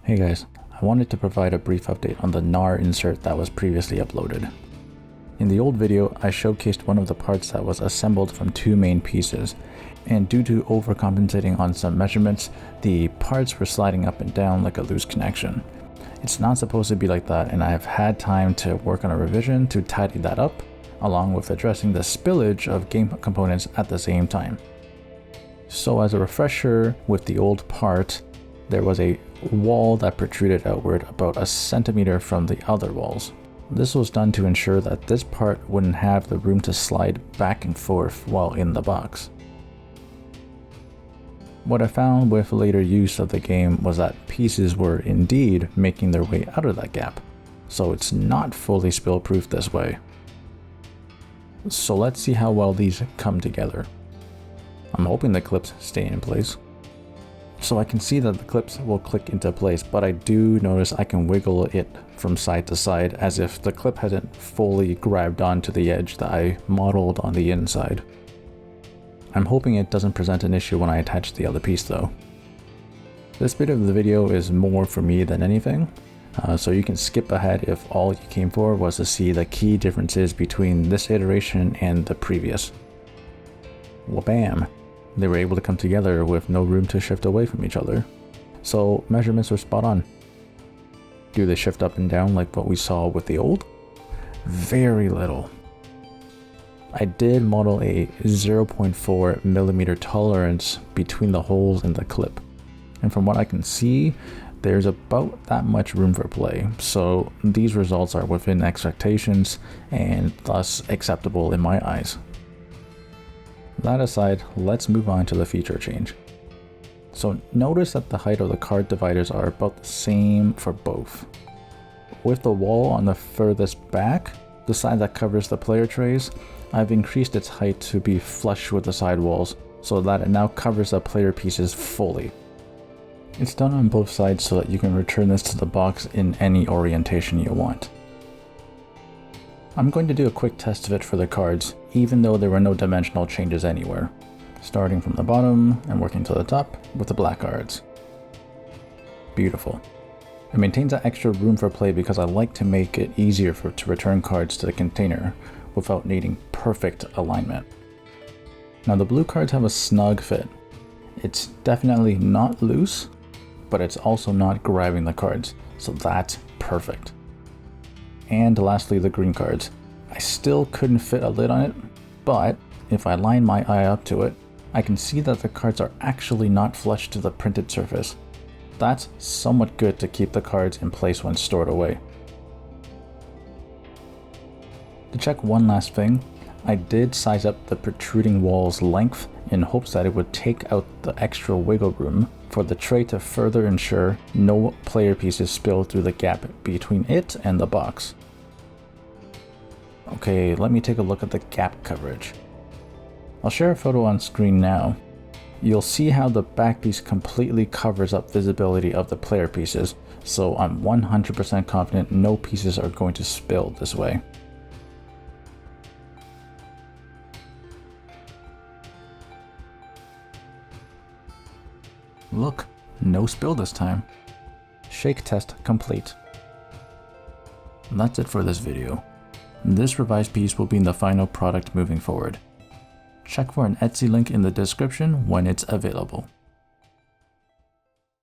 Hey guys, I wanted to provide a brief update on the Knarr insert that was previously uploaded. In the old video, I showcased one of the parts that was assembled from two main pieces, and due to overcompensating on some measurements, the parts were sliding up and down like a loose connection. It's not supposed to be like that, and I have had time to work on a revision to tidy that up, along with addressing the spillage of game components at the same time. So as a refresher, with the old part, there was a wall that protruded outward about a centimeter from the other walls. This was done to ensure that this part wouldn't have the room to slide back and forth while in the box. What I found with later use of the game was that pieces were indeed making their way out of that gap, so it's not fully spill proof this way. So let's see how well these come together. I'm hoping the clips stay in place. So I can see that the clips will click into place, but I do notice I can wiggle it from side to side as if the clip hadn't fully grabbed onto the edge that I modeled on the inside. I'm hoping it doesn't present an issue when I attach the other piece though. This bit of the video is more for me than anything, so you can skip ahead if all you came for was to see the key differences between this iteration and the previous. Wha-bam! They were able to come together with no room to shift away from each other. So measurements were spot on. Do they shift up and down like what we saw with the old? Very little. I did model a 0.4 millimeter tolerance between the holes in the clip. And from what I can see, there's about that much room for play. So these results are within expectations and thus acceptable in my eyes. That aside, let's move on to the feature change. So notice that the height of the card dividers are about the same for both. With the wall on the furthest back, the side that covers the player trays, I've increased its height to be flush with the side walls so that it now covers the player pieces fully. It's done on both sides so that you can return this to the box in any orientation you want. I'm going to do a quick test of it for the cards, even though there were no dimensional changes anywhere, starting from the bottom and working to the top with the black cards. Beautiful. It maintains that extra room for play because I like to make it easier to return cards to the container without needing perfect alignment. Now the blue cards have a snug fit. It's definitely not loose, but it's also not grabbing the cards, so that's perfect. And lastly, the green cards. I still couldn't fit a lid on it, but if I line my eye up to it, I can see that the cards are actually not flush to the printed surface. That's somewhat good to keep the cards in place when stored away. To check one last thing, I did size up the protruding wall's length in hopes that it would take out the extra wiggle room for the tray to further ensure no player pieces spill through the gap between it and the box. Okay, let me take a look at the gap coverage. I'll share a photo on screen now. You'll see how the back piece completely covers up visibility of the player pieces, so I'm 100% confident no pieces are going to spill this way. Look, no spill this time. Shake test complete. That's it for this video. This revised piece will be in the final product moving forward. Check for an Etsy link in the description when it's available.